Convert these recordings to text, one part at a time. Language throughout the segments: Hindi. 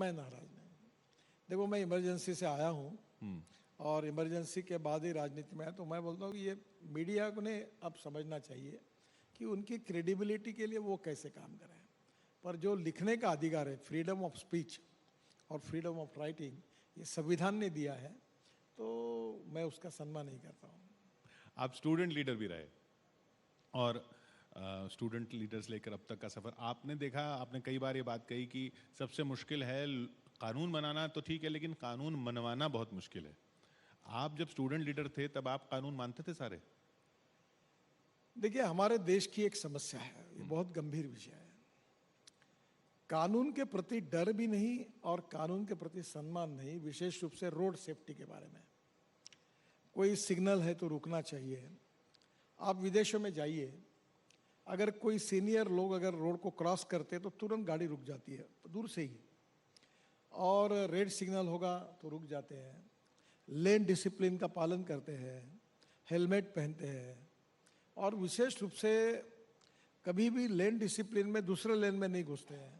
मैं नाराज नहीं। देखो, मैं इमरजेंसी से आया हूँ और इमरजेंसी के बाद ही राजनीति में आया, तो मैं बोलता हूँ कि ये मीडिया को ने अब समझना चाहिए कि उनकी क्रेडिबिलिटी के लिए वो कैसे काम करें। पर जो लिखने का अधिकार है, फ्रीडम ऑफ स्पीच और फ्रीडम ऑफ राइटिंग, ये संविधान ने दिया है, तो मैं उसका सम्मान नहीं करता हूँ। आप स्टूडेंट लीडर भी रहे और स्टूडेंट लीडर्स लेकर अब तक का सफर आपने देखा, आपने कई बार ये बात कही कि सबसे मुश्किल है कानून बनाना, तो ठीक है, लेकिन कानून मनवाना बहुत मुश्किल है। आप जब स्टूडेंट लीडर थे तब आप कानून मानते थे सारे? देखिए, हमारे देश की एक समस्या है, ये बहुत गंभीर विषय है। कानून के प्रति डर भी नहीं और कानून के प्रति सम्मान नहीं, विशेष रूप से रोड सेफ्टी के बारे में। कोई सिग्नल है तो रुकना चाहिए। आप विदेशों में जाइए, अगर कोई सीनियर लोग अगर रोड को क्रॉस करते तो तुरंत गाड़ी रुक जाती है, दूर से ही, और रेड सिग्नल होगा तो रुक जाते हैं, लेन डिसिप्लिन का पालन करते हैं, हेलमेट पहनते हैं, और विशेष रूप से कभी भी लेन डिसिप्लिन में दूसरे लेन में नहीं घुसते हैं।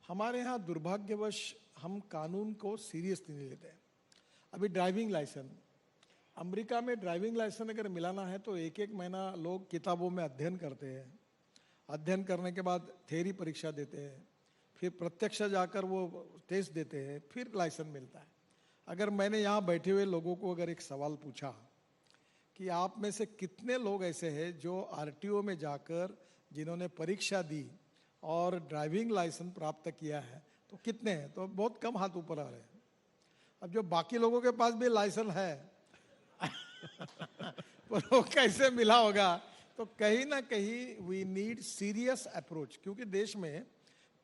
हमारे यहाँ दुर्भाग्यवश हम कानून को सीरियसली नहीं लेते हैं। अभी ड्राइविंग लाइसेंस, अमेरिका में ड्राइविंग लाइसेंस अगर मिलाना है तो एक एक महीना लोग किताबों में अध्ययन करते हैं, अध्ययन करने के बाद थ्योरी परीक्षा देते हैं, फिर प्रत्यक्ष जाकर वो टेस्ट देते हैं, फिर लाइसेंस मिलता है। अगर मैंने यहाँ बैठे हुए लोगों को अगर एक सवाल पूछा कि आप में से कितने लोग ऐसे हैं जो आरटीओ में जाकर जिन्होंने परीक्षा दी और ड्राइविंग लाइसेंस प्राप्त किया है, तो कितने हैं? तो बहुत कम हाथ ऊपर आ रहे हैं। अब जो बाकी लोगों के पास भी लाइसेंस है पर वो कैसे मिला होगा? तो कहीं ना कहीं वी नीड सीरियस अप्रोच, क्योंकि देश में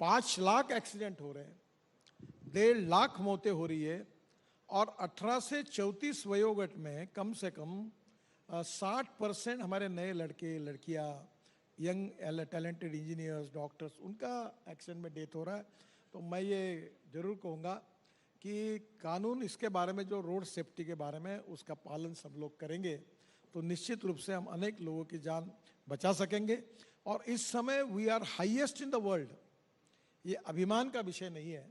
5 लाख एक्सीडेंट हो रहे हैं, 1.5 लाख मौतें हो रही है, और 18 से 34 वयोगट में कम से कम 60% हमारे नए लड़के लड़कियां, यंग टैलेंटेड इंजीनियर्स, डॉक्टर्स, उनका एक्सीडेंट में डेथ हो रहा है। तो मैं ये जरूर कहूँगा कि कानून, इसके बारे में जो रोड सेफ्टी के बारे में, उसका पालन सब लोग करेंगे तो निश्चित रूप से हम अनेक लोगों की जान बचा सकेंगे। और इस समय we are highest in the world, ये अभिमान का विषय नहीं है,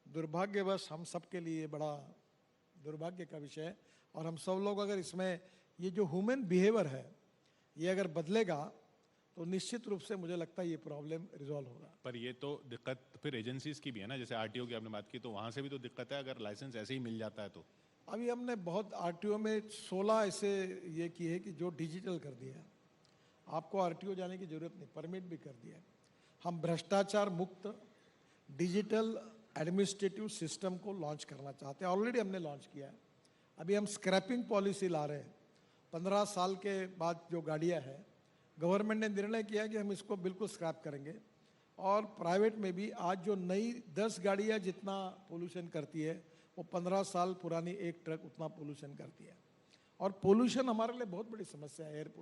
दुर्भाग्यवश हम सबके लिए बड़ा दुर्भाग्य का विषय है। और हम सब लोग अगर इसमें ये जो ह्यूमन बिहेवियर है ये अगर बदलेगा तो निश्चित रूप से मुझे लगता है ये प्रॉब्लम रिजॉल्व होगा। पर ये तो दिक्कत फिर एजेंसीज की भी है ना, जैसे आरटीओ की आपने बात की, तो वहां से भी तो दिक्कत है अगर लाइसेंस ऐसे ही मिल जाता है तो। अभी हमने बहुत आरटीओ में 16 ऐसे ये किए कि जो डिजिटल कर दिया है, आपको आरटीओ जाने की जरूरत नहीं, परमिट भी कर दिया है। हम भ्रष्टाचार मुक्त डिजिटल एडमिनिस्ट्रेटिव सिस्टम को लॉन्च करना चाहते हैं, ऑलरेडी हमने लॉन्च किया है। अभी हम स्क्रैपिंग पॉलिसी ला रहे हैं। 15 साल के बाद जो गाड़ियाँ हैं, गवर्नमेंट ने निर्णय किया कि हम इसको बिल्कुल स्क्रैप करेंगे। और प्राइवेट में भी आज जो नई 10 गाड़ियाँ जितना पोल्यूशन करती है, वो 15 साल पुरानी एक ट्रक उतना पोल्यूशन करती है। और पोल्यूशन हमारे लिए बहुत बड़ी समस्या है, एयर